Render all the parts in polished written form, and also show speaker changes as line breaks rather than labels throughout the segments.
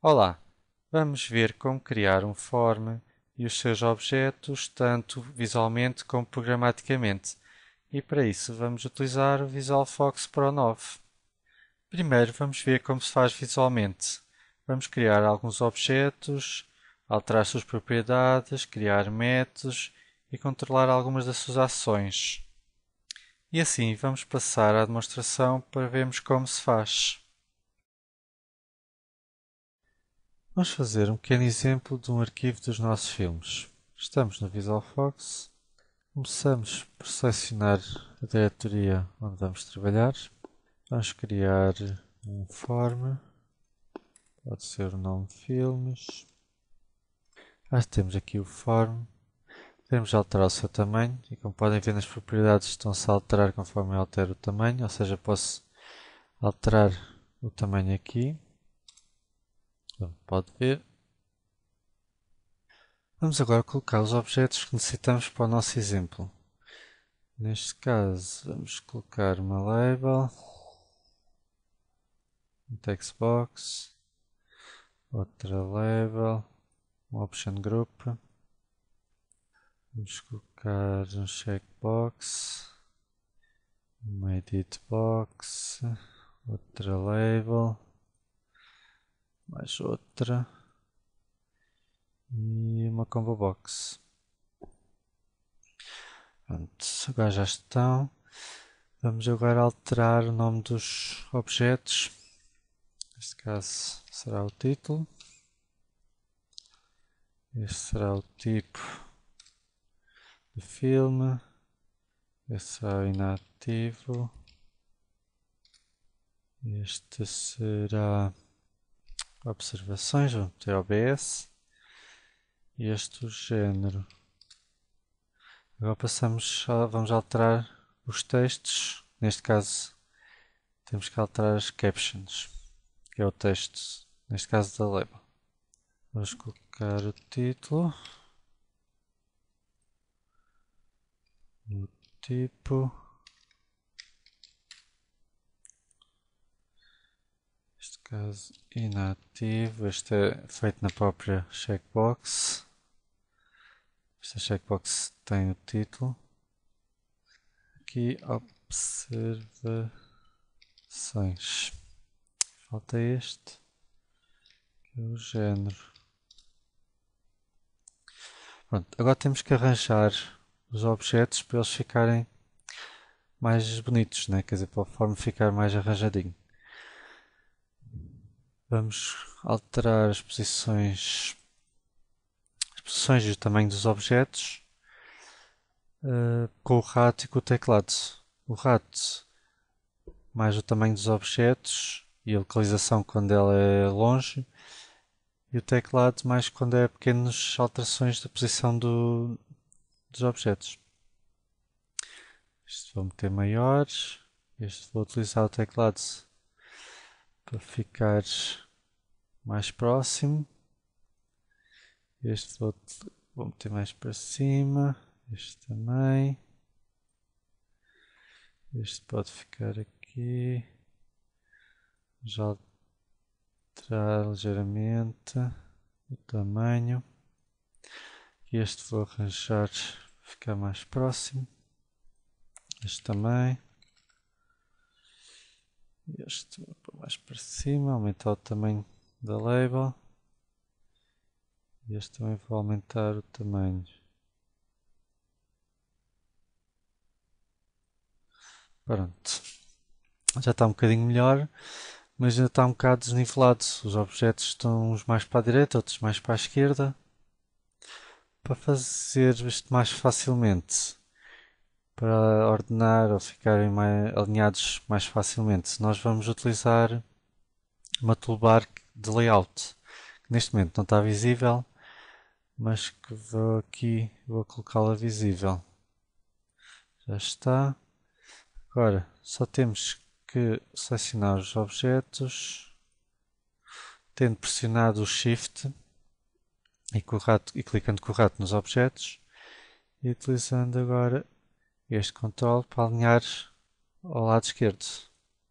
Olá, vamos ver como criar um form e os seus objetos, tanto visualmente como programaticamente. E para isso vamos utilizar o VisualFox Pro 9. Primeiro vamos ver como se faz visualmente. Vamos criar alguns objetos, alterar suas propriedades, criar métodos e controlar algumas das suas ações. E assim vamos passar à demonstração para vermos como se faz. Vamos fazer um pequeno exemplo de um arquivo dos nossos filmes. Estamos no VisualFox, começamos por selecionar a diretoria onde vamos trabalhar. Vamos criar um form, pode ser o nome filmes. Já temos aqui o form. Podemos alterar o seu tamanho e, como podem ver nas propriedades, estão-se a alterar conforme eu altero o tamanho, ou seja, posso alterar o tamanho aqui, como pode ver. Vamos agora colocar os objetos que necessitamos para o nosso exemplo. Neste caso, vamos colocar uma label, um textbox, outra label, um option group. Vamos colocar um checkbox, uma edit box, outra label, mais outra e uma combo box. Pronto, agora já estão. Vamos agora alterar o nome dos objetos. Neste caso será o título. Este será o tipo de filme. Este será o inativo. Este será observações, vamos ter OBS. E este o género. Agora vamos alterar os textos. Neste caso temos que alterar as captions, que é o texto, neste caso da label. Vamos colocar o título, o tipo, neste caso inativo, este é feito na própria checkbox. Esta checkbox tem o título. Aqui observações. Falta este, que é o género. Pronto, agora temos que arranjar os objetos para eles ficarem mais bonitos, né? Quer dizer, para a forma ficar mais arranjadinho. Vamos alterar as posições e o tamanho dos objetos com o rato e com o teclado. O rato mais o tamanho dos objetos e a localização quando ela é longe, e o teclado mais quando é pequenas alterações da posição dos objetos. Este vou meter maiores, este vou utilizar o teclado para ficar mais próximo, este vou meter mais para cima, este também, este pode ficar aqui, já alterar ligeiramente o tamanho, e este vou arranjar para ficar mais próximo, este também, este vou pôr mais para cima, aumentar o tamanho da label, e este também vou aumentar o tamanho. Pronto, já está um bocadinho melhor, mas ainda está um bocado desnivelado. Os objetos estão uns mais para a direita, outros mais para a esquerda. Para fazer isto mais facilmente, para ordenar ou ficarem alinhados mais facilmente, nós vamos utilizar uma toolbar de layout, que neste momento não está visível, mas que vou colocá-la visível. Já está. Agora, só temos que selecionar os objetos, tendo pressionado o Shift e clicando com o rato nos objetos, e utilizando agora este controle para alinhar ao lado esquerdo.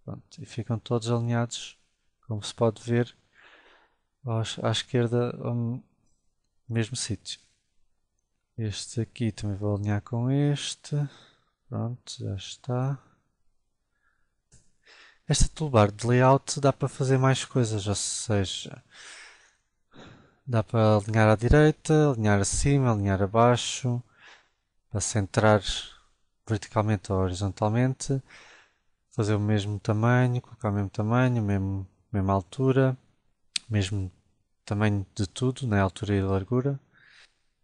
Pronto, e ficam todos alinhados, como se pode ver, à esquerda ao mesmo sítio. Este aqui também vou alinhar com este. Pronto, já está. Esta toolbar de layout dá para fazer mais coisas, ou seja, dá para alinhar à direita, alinhar acima, alinhar abaixo, para centrar verticalmente ou horizontalmente, fazer o mesmo tamanho, colocar o mesmo tamanho, mesma altura, mesmo tamanho de tudo, na altura e largura,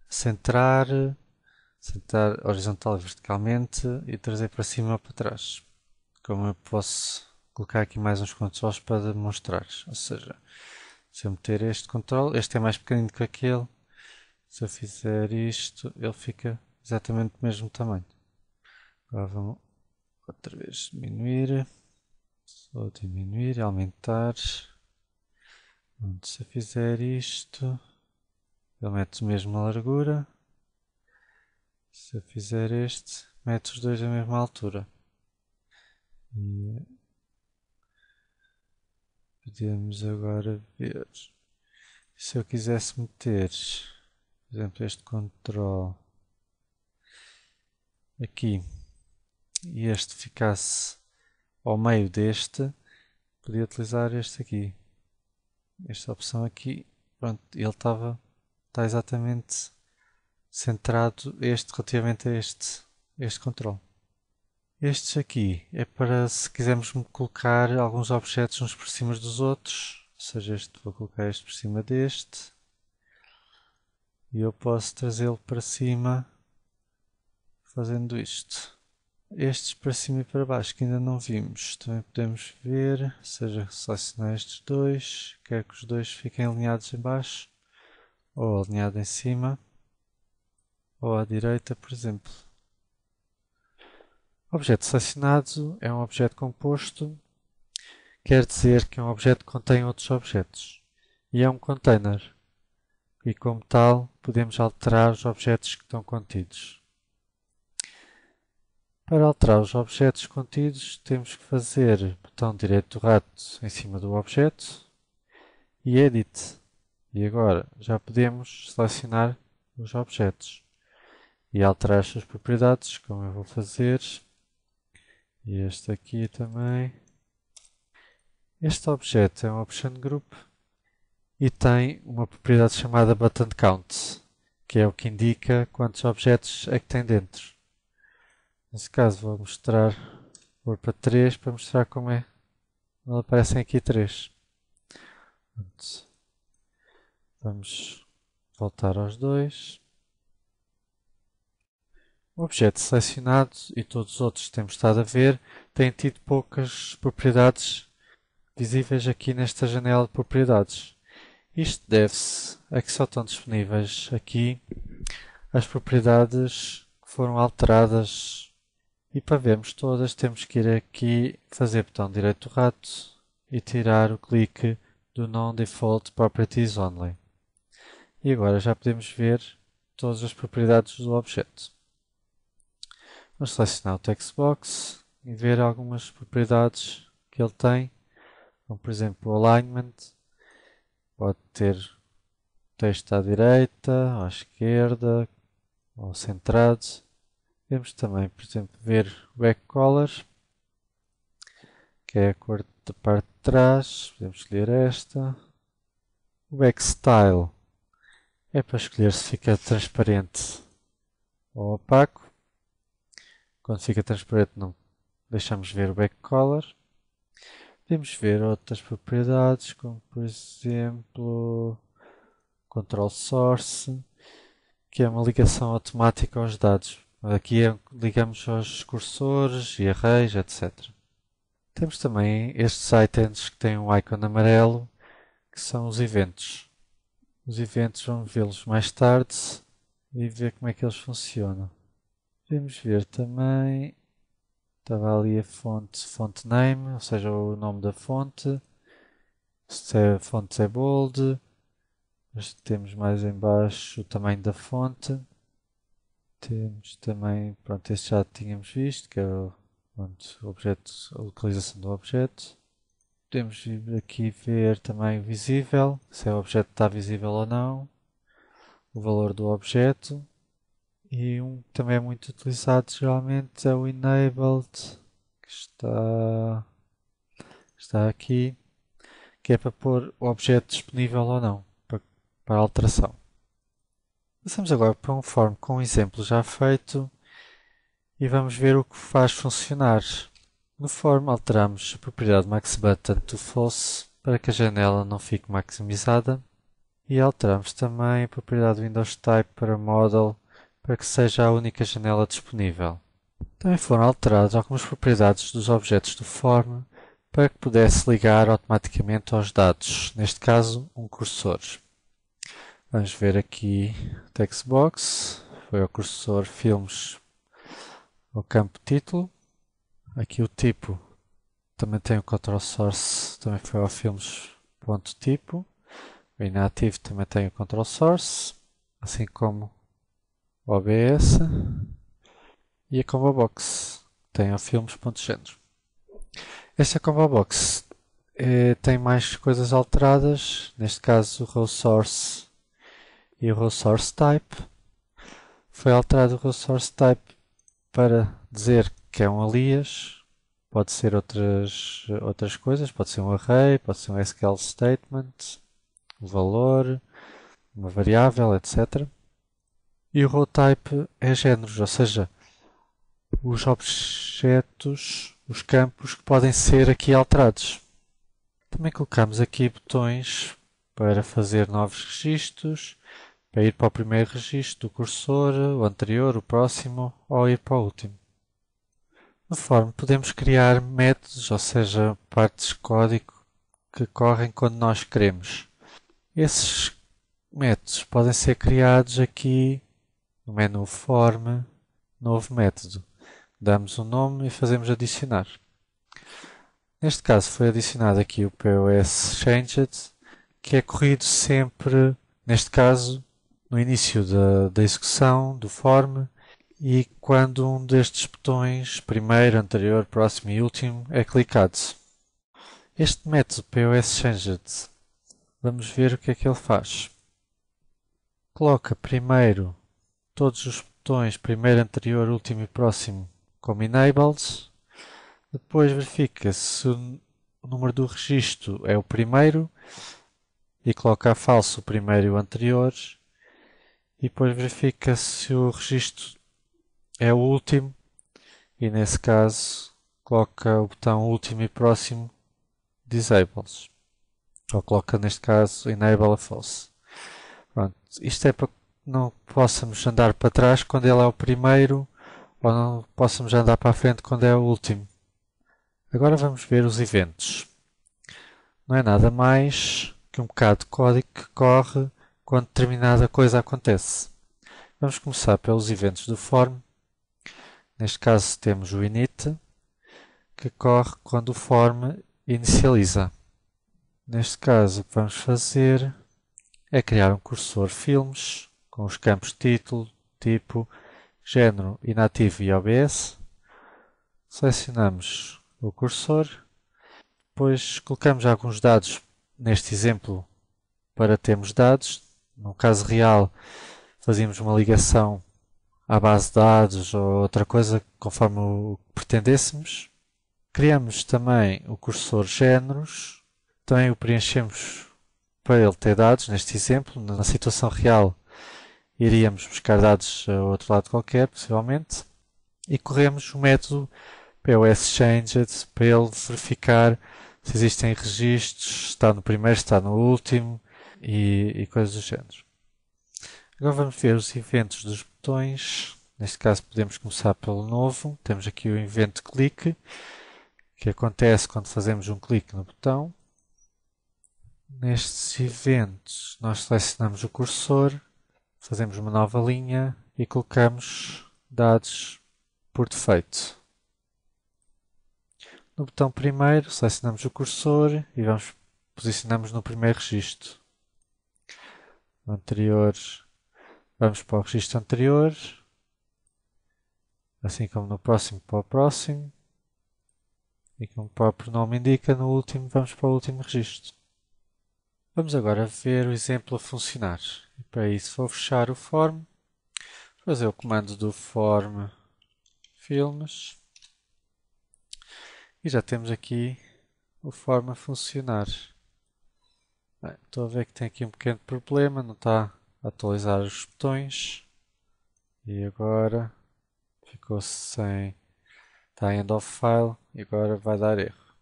centrar, centrar horizontal e verticalmente e trazer para cima ou para trás. Como eu posso colocar aqui mais uns controles para demonstrar, ou seja, se eu meter este controle, este é mais pequenino que aquele, se eu fizer isto, ele fica exatamente do mesmo tamanho. Agora vamos outra vez diminuir, só diminuir e aumentar. Pronto, se eu fizer isto, ele mete o mesmo na largura. Se eu fizer este, mete os dois à mesma altura. E podemos agora ver. Se eu quisesse meter, por exemplo, este controle aqui e este ficasse ao meio deste, podia utilizar este aqui. Esta opção aqui, pronto, ele está exatamente centrado este relativamente a este controle. Estes aqui é para se quisermos colocar alguns objetos uns por cima dos outros, ou seja, vou colocar este por cima deste e eu posso trazê-lo para cima fazendo isto. Estes para cima e para baixo que ainda não vimos, também podemos ver, ou seja, selecionar estes dois, quero que os dois fiquem alinhados em baixo ou alinhado em cima ou à direita, por exemplo. Objeto selecionado é um objeto composto, quer dizer que um objeto contém outros objetos e é um container e como tal podemos alterar os objetos que estão contidos. Para alterar os objetos contidos temos que fazer botão direito do rato em cima do objeto e Edit. E agora já podemos selecionar os objetos e alterar as suas propriedades, como eu vou fazer. E este aqui também. Este objeto é um Option Group e tem uma propriedade chamada Button Count, que é o que indica quantos objetos é que tem dentro. Nesse caso vou pôr para 3 para mostrar como é. Aparecem aqui 3. Vamos voltar aos dois. O objeto selecionado e todos os outros que temos estado a ver têm tido poucas propriedades visíveis aqui nesta janela de propriedades. Isto deve-se a que só estão disponíveis aqui as propriedades que foram alteradas e para vermos todas temos que ir aqui fazer botão direito do rato e tirar o clique do Non-Default Properties Only. E agora já podemos ver todas as propriedades do objeto. Vamos selecionar o textbox e ver algumas propriedades que ele tem, como por exemplo o alignment, pode ter texto à direita, à esquerda ou centrado. Podemos também, por exemplo, ver o back color, que é a cor da parte de trás, podemos escolher esta. O back style é para escolher se fica transparente ou opaco. Quando fica transparente não deixamos ver o back color. Podemos ver outras propriedades, como por exemplo Control Source, que é uma ligação automática aos dados. Aqui ligamos aos cursores e arrays, etc. Temos também estes items que têm um ícone amarelo, que são os eventos. Os eventos vamos vê-los mais tarde e ver como é que eles funcionam. Podemos ver também, estava ali a fonte name, ou seja, o nome da fonte, se a fonte é bold, mas temos mais em baixo o tamanho da fonte. Temos também, pronto, este já tínhamos visto, que é o objeto, a localização do objeto. Podemos vir aqui ver também o visível, se o objeto está visível ou não, o valor do objeto. E um que também é muito utilizado geralmente é o enabled, que está aqui, que é para pôr o objeto disponível ou não, para alteração. Passamos agora para um form com um exemplo já feito e vamos ver o que faz funcionar. No form alteramos a propriedade maxButton to false para que a janela não fique maximizada e alteramos também a propriedade Windows Type para model para que seja a única janela disponível. Também foram alteradas algumas propriedades dos objetos do form para que pudesse ligar automaticamente aos dados, neste caso um cursor. Vamos ver aqui o textbox, foi o cursor filmes ao campo título. Aqui o tipo também tem o control source, também foi ao filmes.tipo. O inativo também tem o control source, assim como o OBS. E a combo box tem ao filmes.género. Esta combo box tem mais coisas alteradas, neste caso o row source e o row source type. Foi alterado o row source type para dizer que é um alias, pode ser outras coisas, pode ser um array, pode ser um SQL statement, um valor, uma variável, etc. E o row type é géneros, ou seja, os objetos, os campos que podem ser aqui alterados. Também colocamos aqui botões para fazer novos registros, para ir para o primeiro registro do cursor, o anterior, o próximo ou ir para o último. No form podemos criar métodos, ou seja, partes de código que correm quando nós queremos. Esses métodos podem ser criados aqui no menu form, novo método. Damos um nome e fazemos adicionar. Neste caso foi adicionado aqui o POS Changed, que é corrido sempre, neste caso, no início da execução do form e quando um destes botões, primeiro, anterior, próximo e último, é clicado. Este método POS Changed, vamos ver o que é que ele faz. Coloca primeiro todos os botões, primeiro, anterior, último e próximo, como enabled. Depois verifica se o número do registro é o primeiro e coloca a falso o primeiro e o anterior. E depois verifica se o registro é o último e nesse caso coloca o botão último e próximo disables. Ou coloca neste caso enable a false. Pronto, isto é para que não possamos andar para trás quando ele é o primeiro ou não possamos andar para a frente quando é o último. Agora vamos ver os eventos. Não é nada mais que um bocado de código que corre quando determinada coisa acontece. Vamos começar pelos eventos do form. Neste caso temos o init, que corre quando o form inicializa. Neste caso o que vamos fazer é criar um cursor filmes com os campos título, tipo, género, inativo e OBS. Selecionamos o cursor, depois colocamos alguns dados neste exemplo para termos dados. No caso real, fazíamos uma ligação à base de dados ou outra coisa conforme o que pretendêssemos. Criamos também o cursor géneros, também o preenchemos para ele ter dados, neste exemplo. Na situação real, iríamos buscar dados a outro lado qualquer, possivelmente, e corremos o método POSChanged para ele verificar se existem registros, se está no primeiro, se está no último e coisas do género. Agora vamos ver os eventos dos botões. Neste caso podemos começar pelo novo. Temos aqui o evento clique, que acontece quando fazemos um clique no botão. Nestes eventos nós selecionamos o cursor, fazemos uma nova linha e colocamos dados por defeito. No botão primeiro selecionamos o cursor e posicionamos no primeiro registro. No anterior vamos para o registro anterior, assim como no próximo para o próximo. E como o próprio nome indica, no último vamos para o último registro. Vamos agora ver o exemplo a funcionar. E para isso vou fechar o form, fazer o comando do form filmes e já temos aqui o form a funcionar. Bem, estou a ver que tem aqui um pequeno problema, não está a atualizar os botões e agora ficou sem, está em end of file e agora vai dar erro.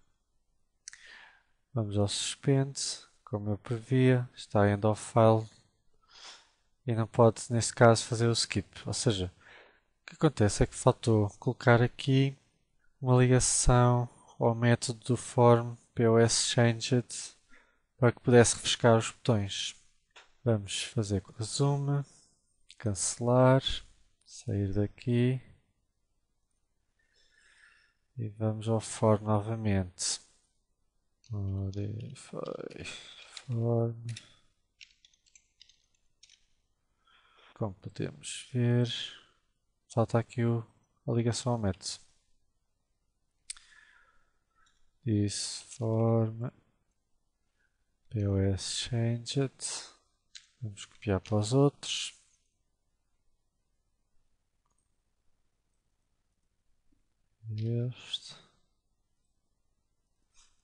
Vamos ao suspend, como eu previa, está em end of file e não pode neste caso fazer o skip, ou seja, o que acontece é que faltou colocar aqui uma ligação ao método do form POSChanged para que pudesse refrescar os botões. Vamos fazer com a zoom, cancelar, sair daqui e vamos ao form novamente. Modify form. Como podemos ver, falta aqui a ligação ao método. This form POSChanged. Vamos copiar para os outros.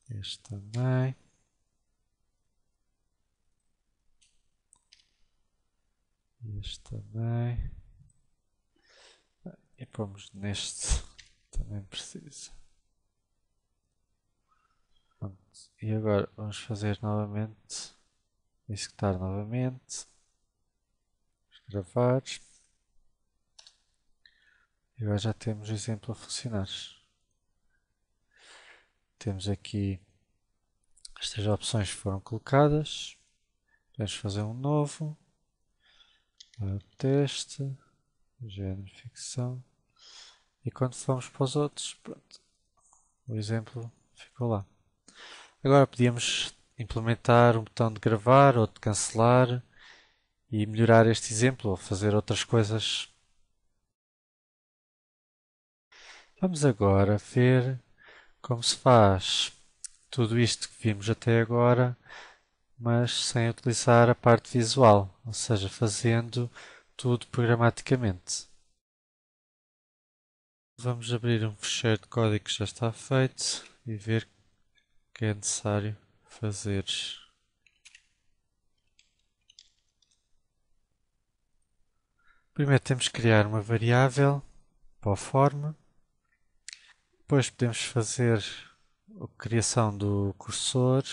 Este também. Este também. E pomos neste. Também precisa. Pronto. E agora vamos fazer novamente. Executar novamente. Gravar. E agora já temos o exemplo a funcionar. Temos aqui as três opções que foram colocadas. Podemos fazer um novo. Teste. Género ficção. E quando formos para os outros, pronto, o exemplo ficou lá. Agora podíamos implementar um botão de gravar ou de cancelar e melhorar este exemplo ou fazer outras coisas. Vamos agora ver como se faz tudo isto que vimos até agora, mas sem utilizar a parte visual, ou seja, fazendo tudo programaticamente. Vamos abrir um fecheiro de código que já está feito e ver o que é necessário fazer. Primeiro temos que criar uma variável para o form. Depois podemos fazer a criação do cursor,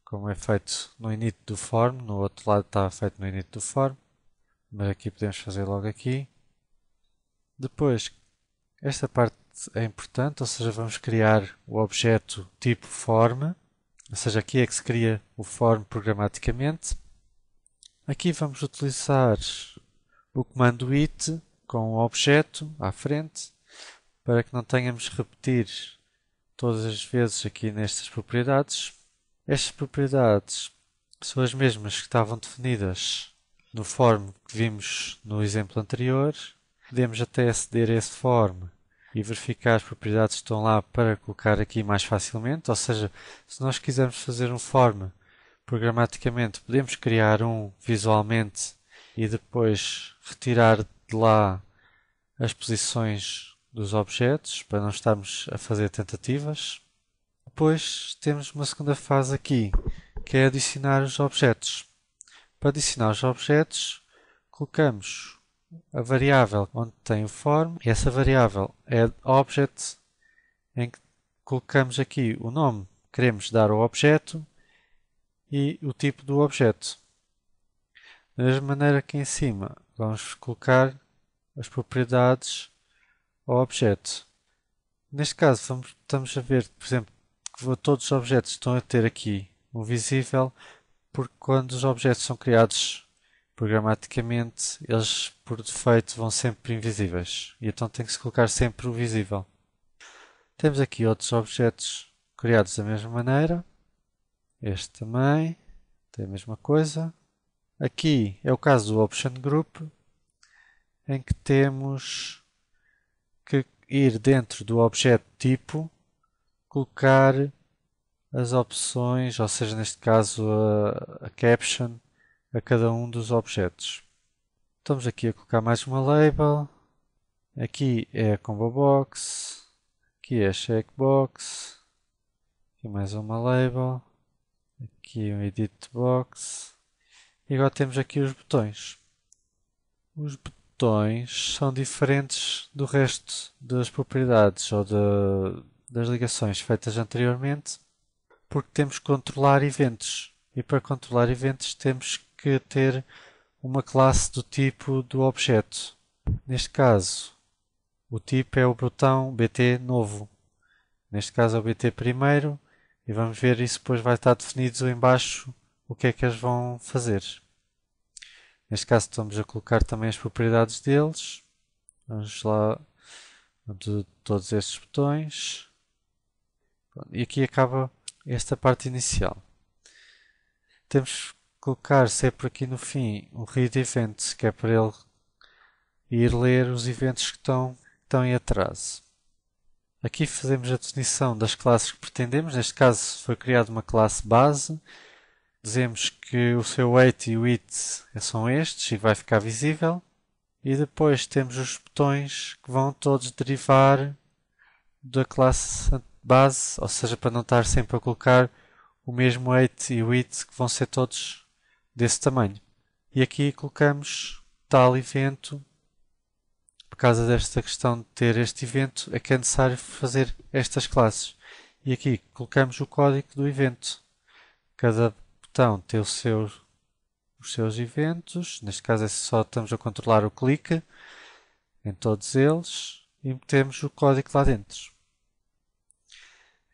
como é feito no init do form. No outro lado está feito no init do form, mas aqui podemos fazer logo aqui. Depois, esta parte é importante, ou seja, vamos criar o objeto tipo form, ou seja, aqui é que se cria o form programaticamente. Aqui vamos utilizar o comando it com o objeto à frente, para que não tenhamos de repetir todas as vezes aqui nestas propriedades. Estas propriedades são as mesmas que estavam definidas no form que vimos no exemplo anterior. Podemos até aceder a esse form e verificar as propriedades que estão lá para colocar aqui mais facilmente. Ou seja, se nós quisermos fazer um form programaticamente, podemos criar um visualmente e depois retirar de lá as posições dos objetos para não estarmos a fazer tentativas. Depois temos uma segunda fase aqui, que é adicionar os objetos. Para adicionar os objetos, colocamos a variável onde tem o form e essa variável é object, em que colocamos aqui o nome que queremos dar ao objeto e o tipo do objeto. Da mesma maneira que em cima, vamos colocar as propriedades ao objeto. Neste caso, estamos a ver, por exemplo, que todos os objetos estão a ter aqui um visível, porque quando os objetos são criados programaticamente, eles por defeito vão sempre invisíveis. E então tem que se colocar sempre o visível. Temos aqui outros objetos criados da mesma maneira. Este também tem a mesma coisa. Aqui é o caso do Option Group, em que temos que ir dentro do objeto tipo, colocar as opções, ou seja, neste caso a caption, a cada um dos objetos. Estamos aqui a colocar mais uma label. Aqui é a combo box. Aqui é a checkbox. Aqui mais uma label. Aqui um edit box. E agora temos aqui os botões. Os botões são diferentes do resto das propriedades ou das ligações feitas anteriormente, porque temos que controlar eventos. E para controlar eventos temos que ter uma classe do tipo do objeto. Neste caso, o tipo é o botão BT novo. Neste caso é o BT primeiro. E vamos ver isso depois vai estar definido em baixo o que é que eles vão fazer. Neste caso estamos a colocar também as propriedades deles. Vamos lá de todos estes botões. E aqui acaba esta parte inicial. Temos que colocar sempre aqui no fim um read event, que é para ele ir ler os eventos que estão em atraso. Aqui fazemos a definição das classes que pretendemos. Neste caso foi criada uma classe base. Dizemos que o seu weight e o it são estes e vai ficar visível. E depois temos os botões que vão todos derivar da classe base, ou seja, para não estar sempre a colocar o mesmo weight e o it que vão ser todos desse tamanho. E aqui colocamos tal evento. Por causa desta questão de ter este evento, é que é necessário fazer estas classes. E aqui colocamos o código do evento. Cada botão tem os seus eventos. Neste caso é só estamos a controlar o clique em todos eles e metemos o código lá dentro.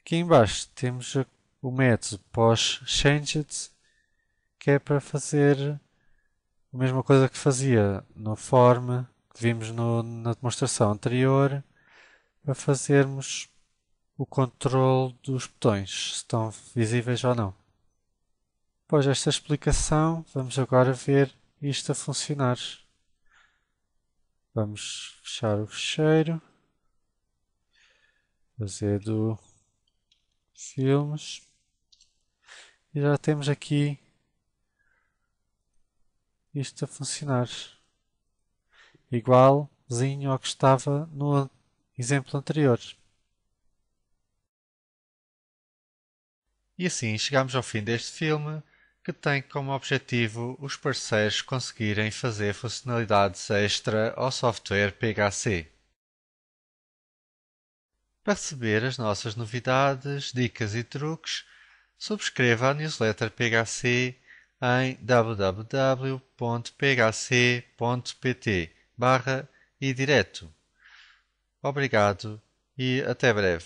Aqui em baixo temos o método pos-changed, que é para fazer a mesma coisa que fazia no form que vimos na demonstração anterior, para fazermos o controle dos botões, se estão visíveis ou não. Após esta explicação, vamos agora ver isto a funcionar. Vamos fechar o fecheiro, fazer do filmes e já temos aqui isto a funcionar. Igualzinho ao que estava no exemplo anterior. E assim chegamos ao fim deste filme, que tem como objetivo os parceiros conseguirem fazer funcionalidades extra ao software PHC. Para receber as nossas novidades, dicas e truques, subscreva a newsletter PHC em www.phc.pt/e direto. Obrigado e até breve.